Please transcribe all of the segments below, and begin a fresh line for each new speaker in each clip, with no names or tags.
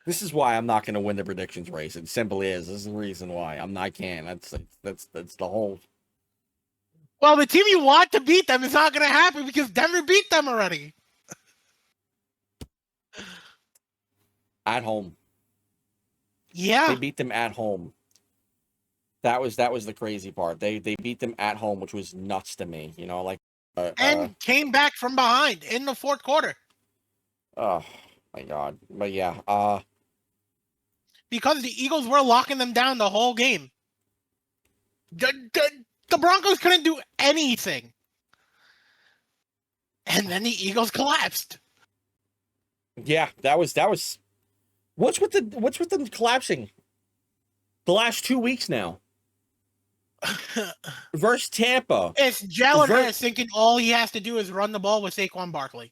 This is why I'm not going to win the predictions race. It simply is. This is the reason why I can't. That's the whole.
Well, the team you want to beat them is not going to happen because Denver beat them already.
At home.
Yeah.
They beat them at home. That was the crazy part. They beat them at home, which was nuts to me. You know, like
and came back from behind in the fourth quarter.
Oh my god. But yeah,
because the Eagles were locking them down the whole game. The Broncos couldn't do anything. And then the Eagles collapsed.
Yeah, that was what's with them collapsing? The last 2 weeks now. Versus Tampa.
It's Jalen Hurts thinking all he has to do is run the ball with Saquon Barkley.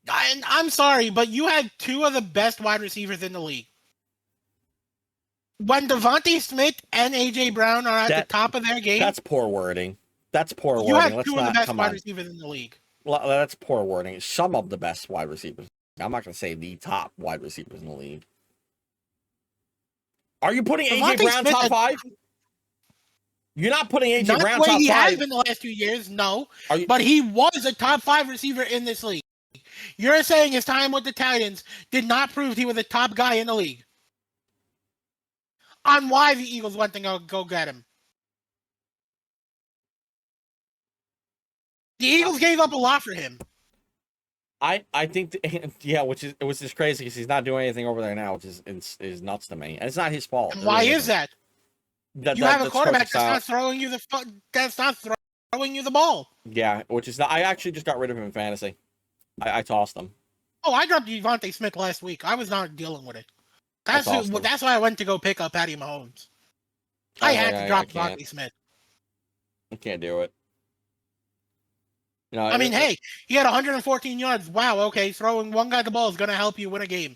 I'm sorry, but you had two of the best wide receivers in the league. When Devontae Smith and A.J. Brown are at the top of their game...
That's poor wording. That's poor wording.
You have two of the best wide receivers in the league.
Well, that's poor wording. Some of the best wide receivers. I'm not going to say the top wide receivers in the league. Are you putting A.J. Brown top 5? You're not putting A.J. Brown top 5.
Not the way he has been the last 2 years, no. But he was a top 5 receiver in this league. You're saying his time with the Titans did not prove he was a top guy in the league. On why the Eagles went to go get him. The Eagles gave up a lot for him.
I think, which is just crazy because he's not doing anything over there now, which is nuts to me. And it's not his fault.
And why is that? You have a quarterback that's not throwing you the ball.
Yeah, which is not. I actually just got rid of him in fantasy. I tossed him.
Oh, I dropped Devontae Smith last week. I was not dealing with it. That's why I went to go pick up Patty Mahomes. I had to drop Devontae Smith.
I can't do it.
You know, I mean, hey, he had 114 yards. Wow, okay, throwing one guy the ball is going to help you win a game.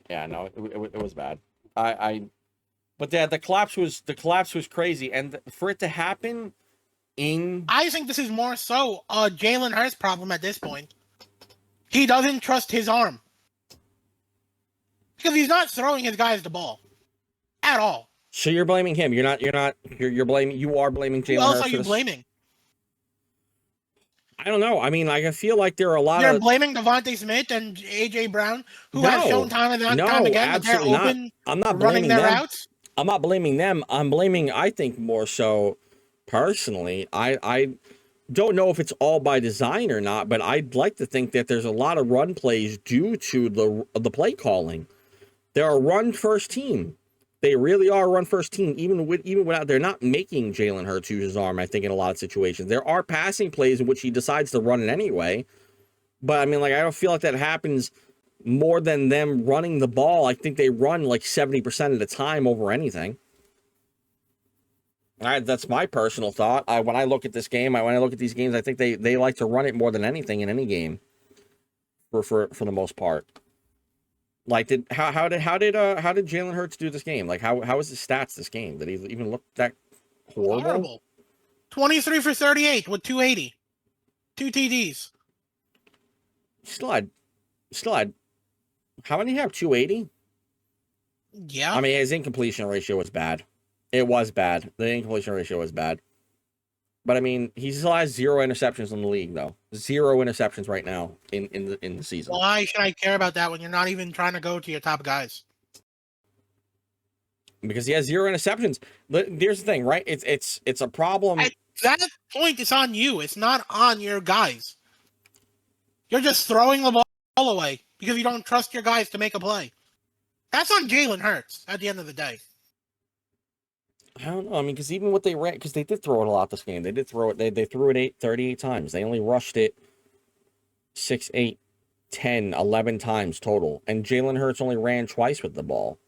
Yeah, no, it was bad. But the collapse was crazy, and for it to happen
I think this is more so a Jalen Hurts problem at this point. He doesn't trust his arm because he's not throwing his guys the ball at all.
So you're blaming him. You are blaming Jalen Hurts.
Who else are you blaming?
I don't know. I mean, I feel like there are a lot
You're blaming Devontae Smith and A.J. Brown, who have shown time and time again that they're open.
I'm not
running their routes.
I'm not blaming them. I'm blaming, I think, more so personally. I don't know if it's all by design or not, but I'd like to think that there's a lot of run plays due to the play calling. They're a run first team. They really are a run first team, even without they're not making Jalen Hurts use his arm, I think, in a lot of situations. There are passing plays in which he decides to run it anyway. But I mean, like, I don't feel like that happens more than them running the ball. I think they run like 70% of the time over anything. That's my personal thought. When I look at this game, when I look at these games, I think they like to run it more than anything in any game. For the most part. Like, how did Jalen Hurts do this game? Like, how was his stats this game? Did he even look that horrible?
23 for 38 with 280. 2 TDs.
Still had. How many have 280?
Yeah.
I mean, his incompletion ratio was bad. It was bad. The incompletion ratio was bad. But I mean, he still has 0 interceptions in the league, though. 0 interceptions right now in the season.
Why should I care about that when you're not even trying to go to your top guys?
Because he has 0 interceptions. Here's the thing, right? It's a problem.
At that point, it's on you. It's not on your guys. You're just throwing the ball away because you don't trust your guys to make a play. That's on Jalen Hurts at the end of the day.
I don't know. I mean, because even what they ran, because they did throw it a lot this game. They did throw it. They threw it 38 times. They only rushed it 6, 8, 10, 11 times total. And Jalen Hurts only ran twice with the ball.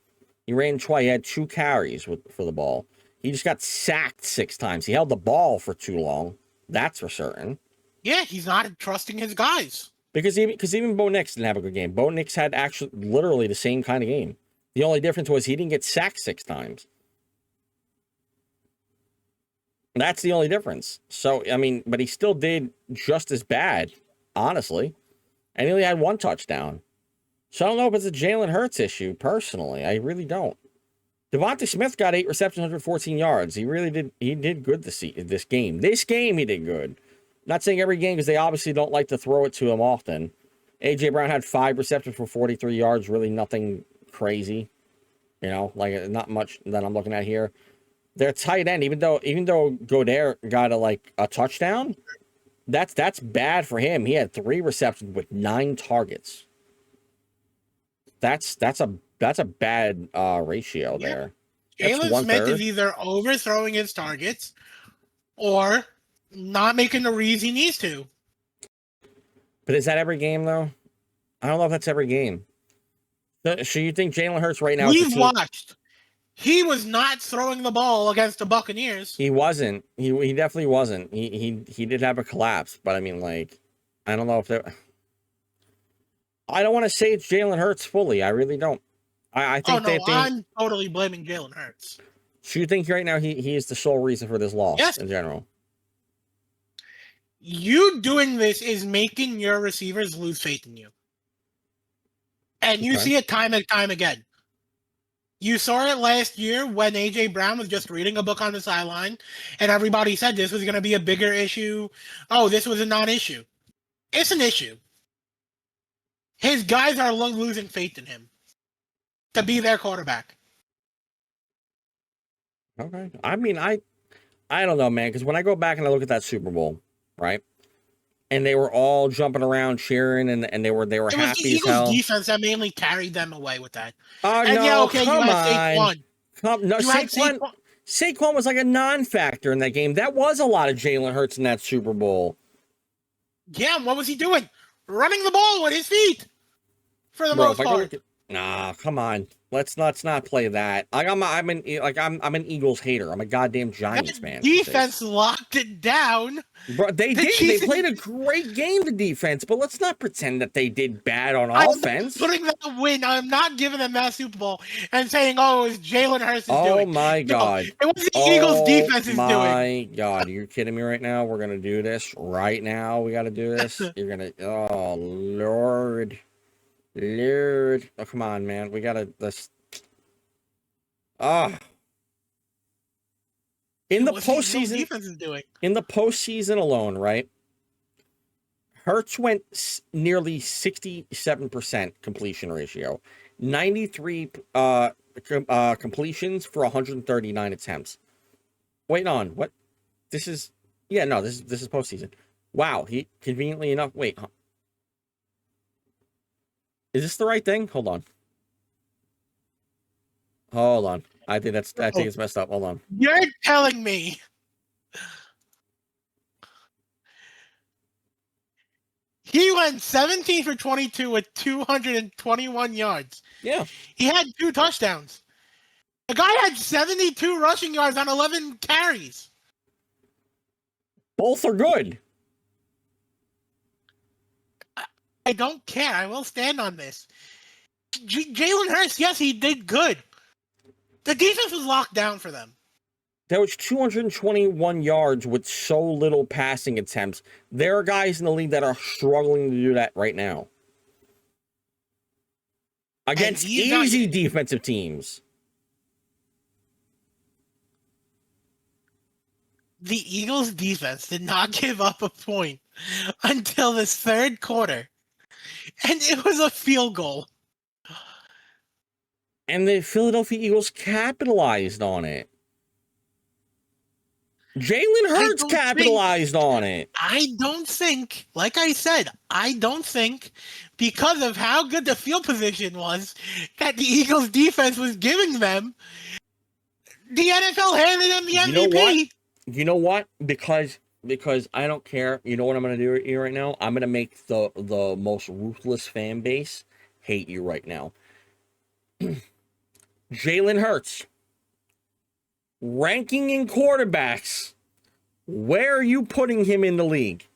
He ran twice. He had 2 carries for the ball. He just got sacked 6 times. He held the ball for too long. That's for certain.
Yeah, he's not trusting his guys.
Because even Bo Nix didn't have a good game. Bo Nix had actually literally the same kind of game. The only difference was he didn't get sacked 6 times. That's the only difference. So, I mean, but he still did just as bad, honestly. And he only had 1 touchdown. So I don't know if it's a Jalen Hurts issue, personally. I really don't. Devontae Smith got 8 receptions, 114 yards. He really did. He did good this game. This game, he did good. Not saying every game because they obviously don't like to throw it to him often. A.J. Brown had 5 receptions for 43 yards. Really nothing crazy. You know, like not much that I'm looking at here. Their tight end, even though Goddard got a touchdown, that's bad for him. He had 3 receptions with 9 targets. That's a bad ratio there.
Jalen Smith is either overthrowing his targets or not making the reads he needs to.
But is that every game, though? I don't know if that's every game. So you think Jalen Hurts right now?
We've watched. He was not throwing the ball against the Buccaneers.
He wasn't. He definitely wasn't. He did have a collapse, but I mean, like, I don't know if that. I don't want to say it's Jalen Hurts fully. I really don't. I think
I'm totally blaming Jalen Hurts.
So you think right now he is the sole reason for this loss in general?
You doing this is making your receivers lose faith in you. And you see it time and time again. You saw it last year when A.J. Brown was just reading a book on the sideline, and everybody said this was going to be a bigger issue. Oh, this was a non-issue. It's an issue. His guys are losing faith in him to be their quarterback.
Okay. I mean, I don't know, man, because when I go back and I look at that Super Bowl, right? And they were all jumping around, cheering, and they were happy as hell. It was the Eagles'
defense that mainly carried them away with that.
Oh,
and
no,
yeah, okay,
come
you had
on.
Saquon.
Saquon was like a non-factor in that game. That was a lot of Jalen Hurts in that Super Bowl.
Yeah, what was he doing? Running the ball with his feet for the most part.
Nah, come on. Let's not play that. Like I'm an Eagles hater. I'm a goddamn Giants fan.
Defense locked it down.
Bro, they did. They played a great game, the defense, but let's not pretend that they did bad on offense.
Putting that win, I'm not giving them that Super Bowl and saying, "Oh, it's Jalen Hurts is doing."
Oh my God!
No, it was the Eagles' defense is doing. Oh
my God! You're kidding me right now? We're gonna do this right now. We got to do this. You're gonna. Oh Lord. Oh, come on, man. We gotta this. In the postseason, in the postseason alone, right? Hurts went nearly 67% completion ratio, 93 completions for 139 attempts. Wait on what? This is this is postseason. Wow, he conveniently enough. Wait, huh? Is this the right thing? Hold on. I think it's messed up. Hold on.
You're telling me he went 17 for 22 with 221 yards.
Yeah.
He had 2 touchdowns. The guy had 72 rushing yards on 11 carries.
Both are good.
I don't care. I will stand on this. Jalen Hurts, yes, he did good. The defense was locked down for them.
There was 221 yards with so little passing attempts. There are guys in the league that are struggling to do that right now. Against easy defensive teams.
The Eagles' defense did not give up a point until the 3rd quarter. And it was a field goal.
And the Philadelphia Eagles capitalized on it. Jalen Hurts capitalized on it.
I don't think, like I said, because of how good the field position was that the Eagles defense was giving them, the NFL handed them the MVP.
You know what? Because I don't care. You know what I'm going to do here right now? I'm going to make the most ruthless fan base hate you right now. Jalen Hurts. Ranking in quarterbacks. Where are you putting him in the league?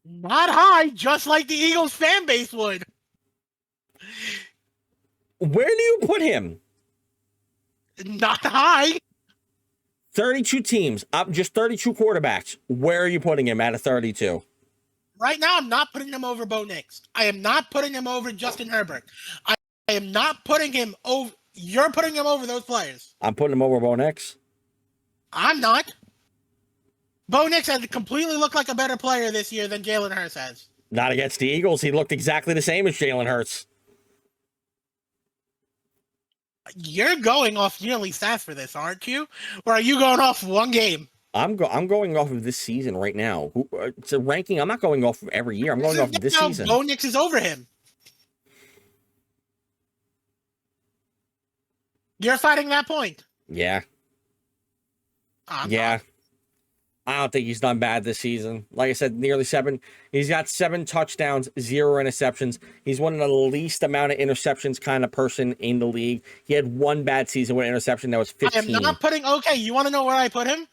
Not high, just like the Eagles fan base would.
Where do you put him?
Not high.
32 teams, just 32 quarterbacks. Where are you putting him out of 32?
Right now, I'm not putting him over Bo Nix. I am not putting him over Justin Herbert. I am not putting him over. You're putting him over those players.
I'm putting him over Bo Nix.
I'm not. Bo Nix has completely looked like a better player this year than Jalen Hurts has.
Not against the Eagles. He looked exactly the same as Jalen Hurts.
You're going off yearly stats for this, aren't you? Or are you going off one game?
I'm going off of this season right now. It's a ranking. I'm not going off of every year. I'm going off of this season.
Bo Nix is over him. You're fighting that point.
Yeah.
I'm
yeah.
not.
I don't think he's done bad this season. Like I said, nearly 7. He's got 7 touchdowns, 0 interceptions. He's one of the least amount of interceptions kind of person in the league. He had 1 bad season with interception that was 15.
I am not putting. Okay, you want to know where I put him?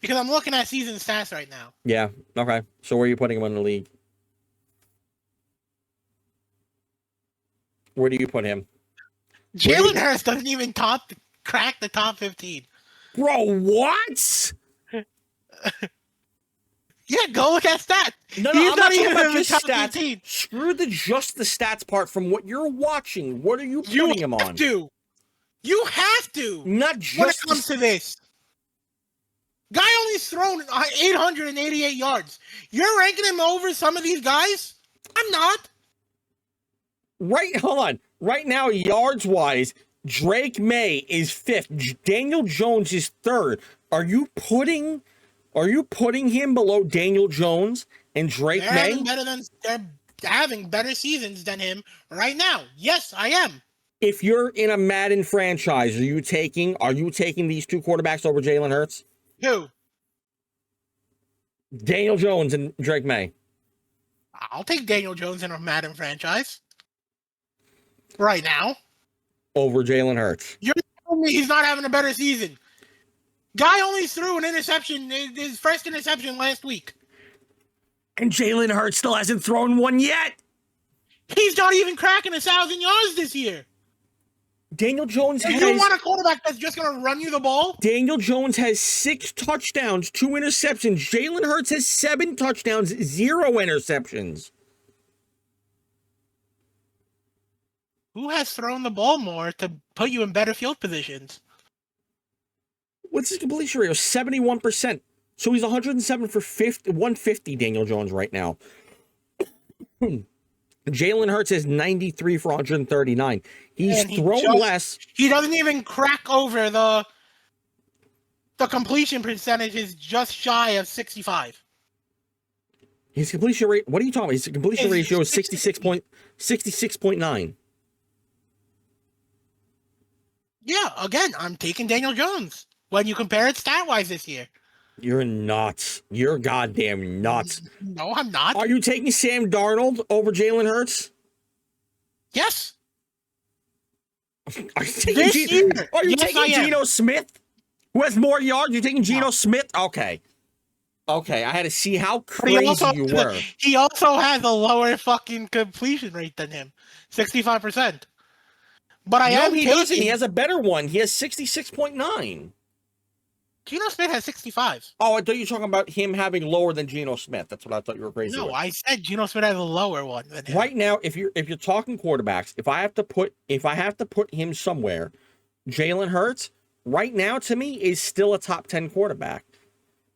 Because I'm looking at season stats right now.
Yeah. Okay. So where are you putting him in the league? Where do you put him?
Jalen Hurts doesn't even crack the top 15.
Bro, what?
Yeah, go look at stats.
No,
He's
I'm not talking
even
about
in the
just
top
stats.
15.
Screw just the stats part from what you're watching. What are you putting him on?
You have to.
Not just
when it comes to this. Guy only's thrown 888 yards. You're ranking him over some of these guys? I'm not.
Right, hold on. Right now, yards-wise, Drake May is 5th. Daniel Jones is 3rd. Are you putting him below Daniel Jones and Drake May?
They're having better seasons than him right now. Yes, I am.
If you're in a Madden franchise, are you taking these 2 quarterbacks over Jalen Hurts?
Who?
Daniel Jones and Drake May.
I'll take Daniel Jones in a Madden franchise. Right now.
Over Jalen Hurts.
You're telling me he's not having a better season. Guy only threw an interception, his first interception last week.
And Jalen Hurts still hasn't thrown one yet.
He's not even cracking 1,000 yards this year.
Daniel Jones has...
You want a quarterback that's just going to run you the ball?
Daniel Jones has 6 touchdowns, 2 interceptions. Jalen Hurts has 7 touchdowns, 0 interceptions.
Who has thrown the ball more to put you in better field positions?
What's his completion rate? 71%. So he's 107 for 150, Daniel Jones, right now. Jalen Hurts is 93 for 139. He's thrown less.
He doesn't even crack over the completion percentage is just shy of 65.
His completion rate, what are you talking about? His completion ratio is 66.9.
Yeah, again, I'm taking Daniel Jones when you compare it stat-wise this year.
You're nuts. You're goddamn nuts.
No, I'm not.
Are you taking Sam Darnold over Jalen Hurts?
Yes.
Are you taking Geno Smith, who has more yards? You're taking Geno Smith? Okay. Okay, I had to see how crazy you were.
He also has a lower fucking completion rate than him, 65%. But
he doesn't. He has a better one. He has 66.9.
Geno Smith has 65.
Oh, I thought you were talking about him having lower than Geno Smith. That's what I thought you were crazy.
No,
with.
I said Geno Smith has a lower one than him.
Right now, if you're talking quarterbacks, if I have to put him somewhere, Jalen Hurts right now to me is still a top 10 quarterback.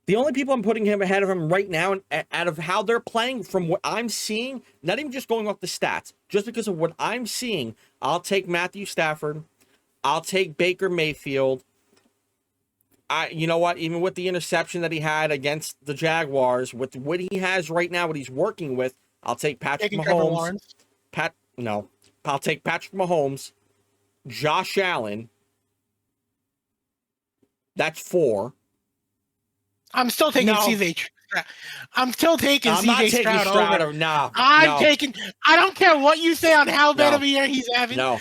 The only people I'm putting him ahead of him right now, out of how they're playing, from what I'm seeing, not even just going off the stats, just because of what I'm seeing, I'll take Matthew Stafford. I'll take Baker Mayfield. You know what? Even with the interception that he had against the Jaguars, with what he has right now, what he's working with, I'll take Patrick Mahomes. I'll take Patrick Mahomes, Josh Allen. That's 4.
I'm still taking CJ Stroud. I'm still taking CJ Stroud over. I don't care what you say on how bad of a year he's having. I'm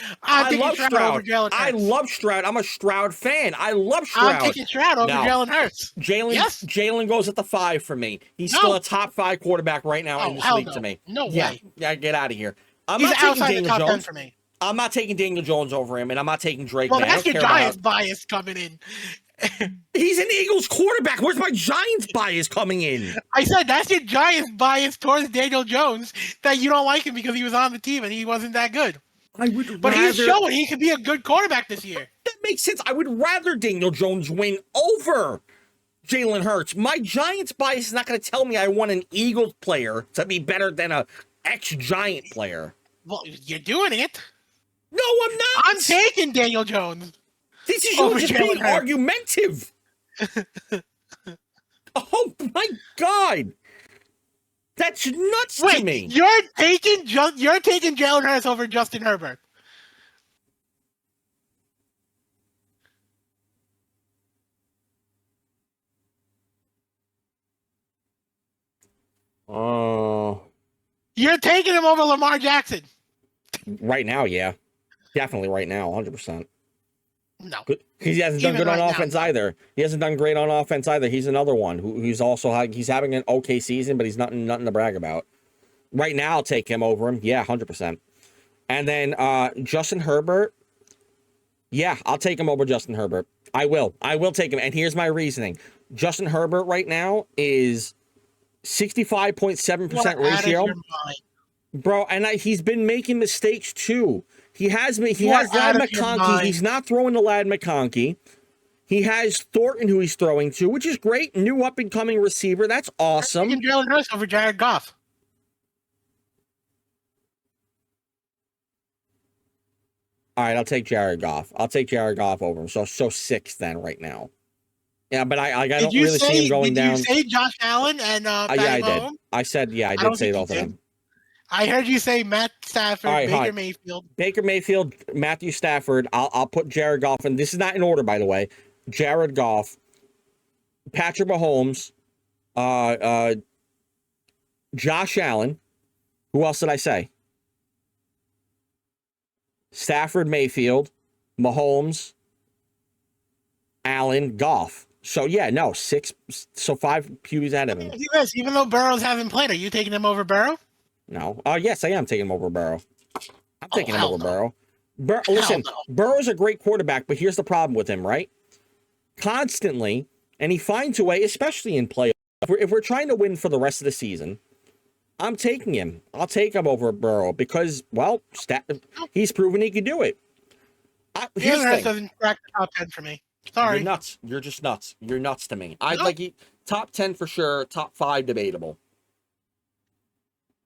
taking Stroud over Jalen Hurts.
I love Stroud. I'm a Stroud fan. I love Stroud.
I'm taking Stroud over Jalen Hurts.
Jalen goes at the 5 for me. He's still a top 5 quarterback right now in this league to me.
No way.
Yeah, get out of here.
He's outside the top 10 for me.
I'm not taking Daniel Jones over him, and I'm not taking Drake.
Well, that's your Giants bias coming in.
He's an Eagles quarterback. Where's my Giants bias coming in?
I said that's your Giants bias towards Daniel Jones, that you don't like him because he was on the team and he wasn't that good.
I would
But he's
rather.
showing he could be a good quarterback this year.
That makes sense. I would rather Daniel Jones win over Jalen Hurts. My Giants bias is not going to tell me I want an Eagles player to be better than a ex-Giant player.
Well, you're doing it.
No, I'm not.
I'm taking Daniel Jones.
This is you
over
just
Jalen
being
Hurts.
argumentative. Oh my God. That's nuts to
Wait,
me.
you're taking Jalen Hurts over Justin Herbert.
Oh.
You're taking him over Lamar Jackson.
Right now, yeah. Definitely right now, 100%.
No.
He hasn't done
Even
good on
right now.
offense either. He hasn't done great on offense either. He's another one who's also he's having an okay season, but he's nothing to brag about. Right now, I'll take him over him. Yeah, 100%. And then Justin Herbert. Yeah, I'll take him over Justin Herbert. I will take him. And here's my reasoning. Justin Herbert right now is 65.7% ratio. Bro, and he's been making mistakes too. He has Lad McConkey. He's not throwing to Lad McConkey. He has Thornton, who he's throwing to, which is great. New up-and-coming receiver. That's awesome.
I'm taking Jalen Hurts over Jared Goff.
All right, I'll take Jared Goff. I'll take Jared Goff over him. So 6 then right now. Yeah, but I don't really see him going down.
Did you say Josh Allen and
Yeah, I did.
Mahomes?
I said, I did say both of them.
I heard you say Matt Stafford,
All right,
Baker Mayfield.
Baker Mayfield, Matthew Stafford. I'll put Jared Goff in. This is not in order, by the way. Jared Goff, Patrick Mahomes, Josh Allen. Who else did I say? Stafford, Mayfield, Mahomes, Allen, Goff. So yeah, no, 6. So 5 QBs out of him.
Yes, even though Burrows hasn't played, are you taking him over Burrow?
No. Yes, I am taking him over Burrow. I'm taking him over
no.
Burrow. Listen,
no.
Burrow's a great quarterback, but here's the problem with him, right? Constantly, and he finds a way, especially in playoffs. If we're trying to win for the rest of the season, I'm taking him. I'll take him over Burrow because, well, he's proven he can do it. Here's the thing.
Doesn't crack the top 10 for me. Sorry.
You're nuts. You're just nuts. You're nuts to me. I'd
No.
like top 10 for sure. Top 5 debatable.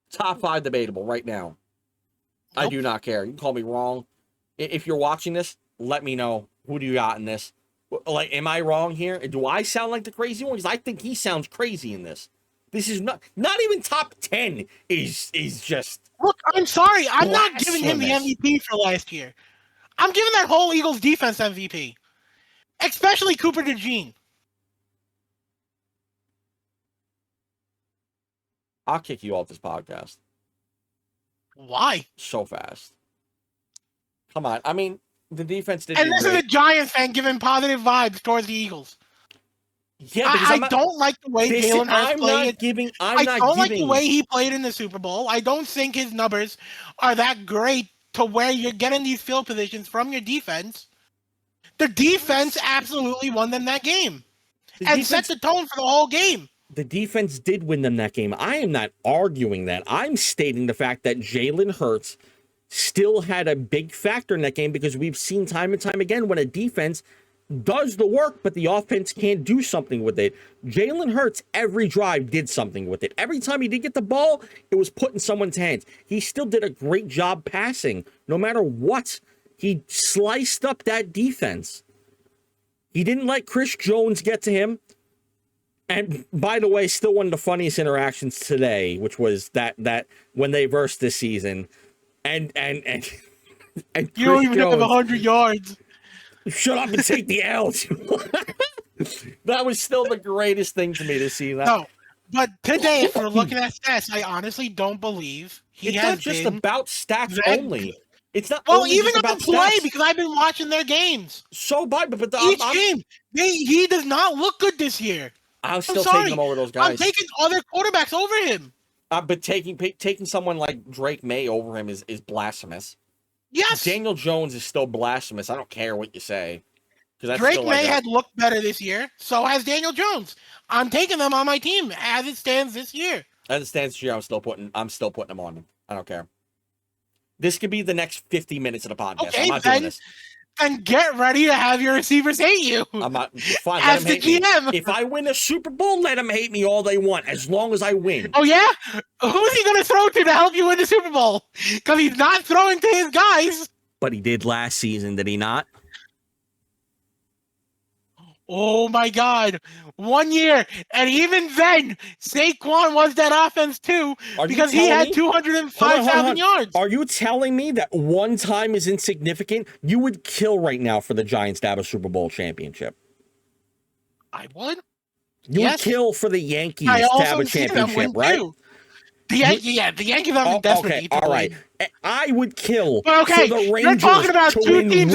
Top 5 debatable right now. Nope. I do not care. You can call me wrong. If you're watching this, let me know. Who do you got in this? Like, am I wrong here? Do I sound like the crazy one? Because I think he sounds crazy in this. This is not even top 10 is just.
Look, I'm sorry. I'm not giving him the MVP for last year. I'm giving that whole Eagles defense MVP. Especially Cooper DeJean.
I'll kick you off this podcast.
Why?
So fast. Come on. I mean, the defense did.
And this is a Giants fan giving positive vibes towards the Eagles.
Yeah,
I don't like the way Jalen Hurts played. I don't like the way he played in the Super Bowl. I don't think his numbers are that great to where you're getting these field positions from your defense. The defense absolutely won them that game and set the tone for the whole game.
The defense did win them that game. I am not arguing that. I'm stating the fact that Jalen Hurts still had a big factor in that game because we've seen time and time again when a defense does the work, but the offense can't do something with it. Jalen Hurts, every drive, did something with it. Every time he did get the ball, it was put in someone's hands. He still did a great job passing, no matter what. He sliced up that defense. He didn't let Chris Jones get to him. And by the way, still one of the funniest interactions today, which was that when they versed this season, and
you don't even have 100 yards.
Shut up and take the L. That was still the greatest thing to me to see that.
No, but today, if we're looking at stats, I honestly don't believe
it's not just about stats only. It's not
even about the play stats. Because I've been watching their games.
So bad, but
each game, he does not look good this year.
I'm still taking him over those guys.
I'm taking other quarterbacks over him.
But taking someone like Drake May over him is blasphemous.
Yes.
Daniel Jones is still blasphemous. I don't care what you say.
Drake May had looked better this year. So has Daniel Jones. I'm taking them on my team as it stands this year.
As it stands this year, I'm still putting them on. I don't care. This could be the next 50 minutes of the podcast.
Okay,
I'm not doing this.
And get ready to have your receivers hate you.
I'm not fine.
As the GM.
If I win the Super Bowl, let them hate me all they want, as long as I win.
Oh yeah? Who's he gonna throw to help you win the Super Bowl? Because he's not throwing to his guys.
But he did last season, did he not?
Oh my God. 1 year. And even then, Saquon was that offense too, because he had 205,000 yards.
Are you telling me that one time is insignificant? You would kill right now for the Giants to have a Super Bowl championship.
I would.
You would kill for the Yankees to have a championship, right?
The Yankees are in desperate need.
All right. I would kill
for the Rangers. You're talking about two teams.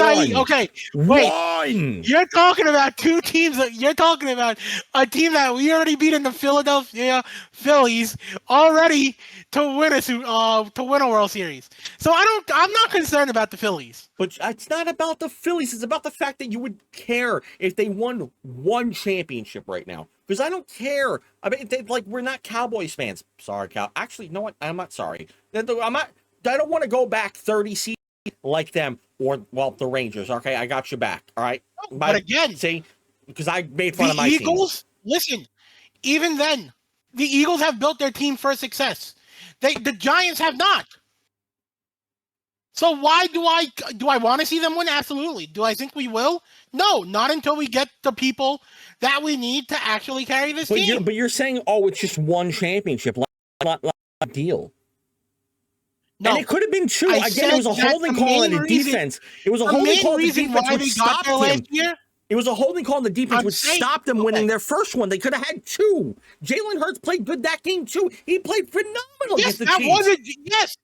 One.
You're talking about two teams. You're talking about a team that we already beat in the Philadelphia Phillies already to win a World Series. So I'm not concerned about the Phillies.
But it's not about the Phillies. It's about the fact that you would care if they won one championship right now. Because I don't care. I mean, we're not Cowboys fans. Sorry, Actually, you know what? I'm not sorry. I don't want to go back 30 seasons like them or, the Rangers. Okay, I got you back. All right.
But again,
see, because I made fun of my
Eagles,
team.
Listen, even then, the Eagles have built their team for success. The Giants have not. So why do I want to see them win? Absolutely. Do I think we will? No, not until we get the people that we need to actually carry this team.
But you're saying, it's just one championship, not a deal. No, and it could have been two. Again, it was a holding call in the defense. It was a holding call in the defense which stopped him. It was a holding call in the defense which stopped them winning their first one. They could have had two. Jalen Hurts played good that game too. He played phenomenal against the Chiefs.
Yes,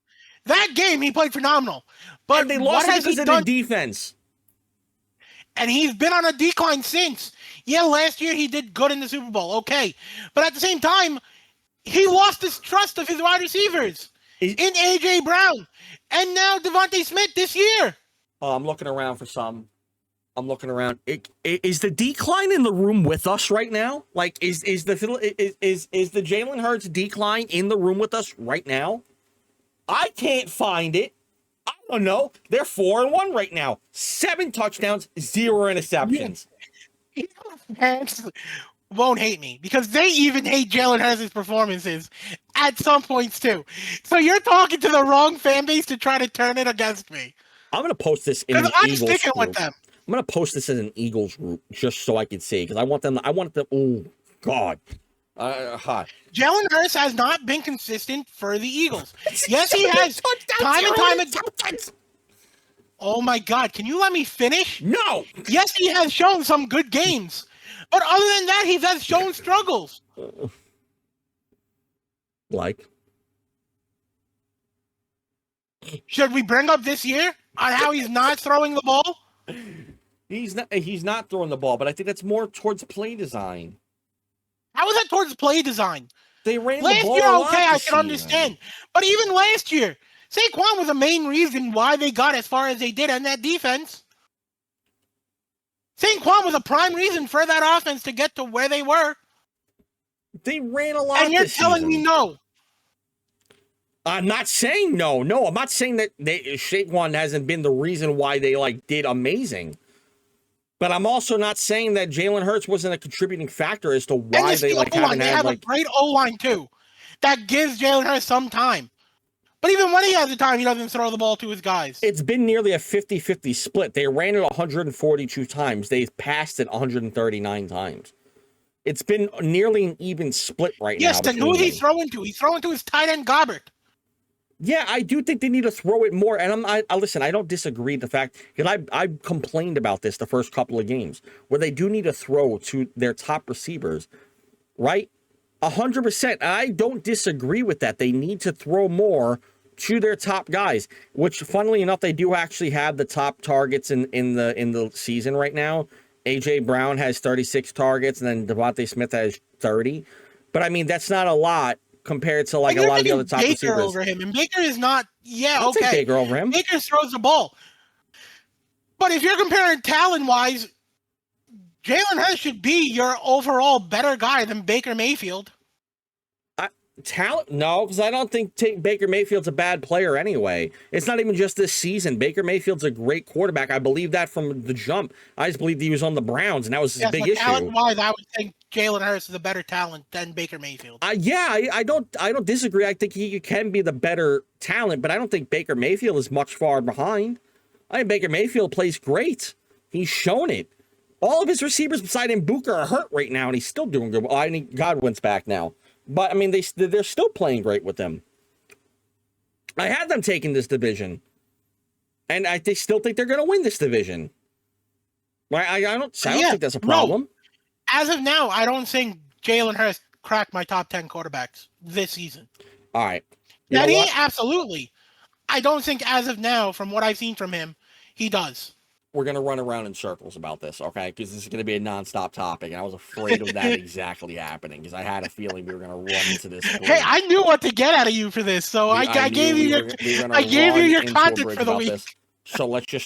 that game he played phenomenal. But
and they lost because of the defense.
And he's been on a decline since. Yeah, last year he did good in the Super Bowl. Okay. But at the same time, he lost his trust of his wide receivers in A.J. Brown. And now Devontae Smith this year.
I'm looking around for some. I'm looking around. Is the decline in the room with us right now? Like, is the Jalen Hurts decline in the room with us right now? I can't find it. I don't know. They're 4-1 right now. 7 touchdowns, 0 interceptions.
Fans won't hate me because they even hate Jalen Hurts' performances at some points too. So you're talking to the wrong fan base to try to turn it against me.
I'm gonna post this in the Eagles group. With them. I'm gonna post this in an Eagles group just so I can see because I want them. Oh God.
Jalen Hurts has not been consistent for the Eagles. Yes, he has. Time and time again. Oh my God! Can you let me finish?
No.
Yes, he has shown some good games, but other than that, he has shown struggles.
Like,
should we bring up this year on how he's not throwing the ball?
He's not throwing the ball, but I think that's more towards play design.
How is that towards play design?
They ran
last
the ball
year,
a lot
okay, I
this
can understand. But even last year, Saquon was the main reason why they got as far as they did on that defense. Saquon was a prime reason for that offense to get to where they were.
They ran a lot.
And you're telling me no.
I'm not saying no. No, I'm not saying that Saquon hasn't been the reason why they did amazing. But I'm also not saying that Jalen Hurts wasn't a contributing factor as to why they haven't had
a great O-line too. That gives Jalen Hurts some time. But even when he has the time, he doesn't throw the ball to his guys.
It's been nearly a 50-50 split. They ran it 142 times. They've passed it 139 times. It's been nearly an even split right now.
Yes, then who is he throwing to? He's throwing to his tight end Gobbert.
Yeah, I do think they need to throw it more. And listen, I don't disagree with the fact, because I complained about this the first couple of games, where they do need to throw to their top receivers, right? 100%. I don't disagree with that. They need to throw more to their top guys, which, funnily enough, they do actually have the top targets in the season right now. A.J. Brown has 36 targets, and then Devontae Smith has 30. But, I mean, that's not a lot compared to a lot of the other top
Baker
receivers.
Over him, and Baker is not. Yeah,
I'll
okay.
take Baker over him.
Baker throws the ball, but if you're comparing talent-wise, Jalen Hurts should be your overall better guy than Baker Mayfield.
Talent? No, because I don't think Baker Mayfield's a bad player anyway. It's not even just this season. Baker Mayfield's a great quarterback. I believe that from the jump. I just believed he was on the Browns, and that was his big issue.
Talent-wise, I would think Jalen Hurts is a better talent than Baker Mayfield.
I don't disagree. I think he can be the better talent, but I don't think Baker Mayfield is much far behind. I think Baker Mayfield plays great. He's shown it. All of his receivers beside Mbuka are hurt right now, and he's still doing good. Well, I think Godwin's back now. But, I mean, they're still playing great with them. I had them taking this division. And they still think they're going to win this division. I don't think that's a problem.
No. As of now, I don't think Jalen Hurts cracked my top 10 quarterbacks this season.
All right.
Absolutely. I don't think as of now, from what I've seen from him, he does.
We're going to run around in circles about this, okay? Because this is going to be a nonstop topic, and I was afraid of that exactly happening, because I had a feeling we were going to run into this.
Hey, I knew what to get out of you for this, so I gave you your content for the week.
So let's just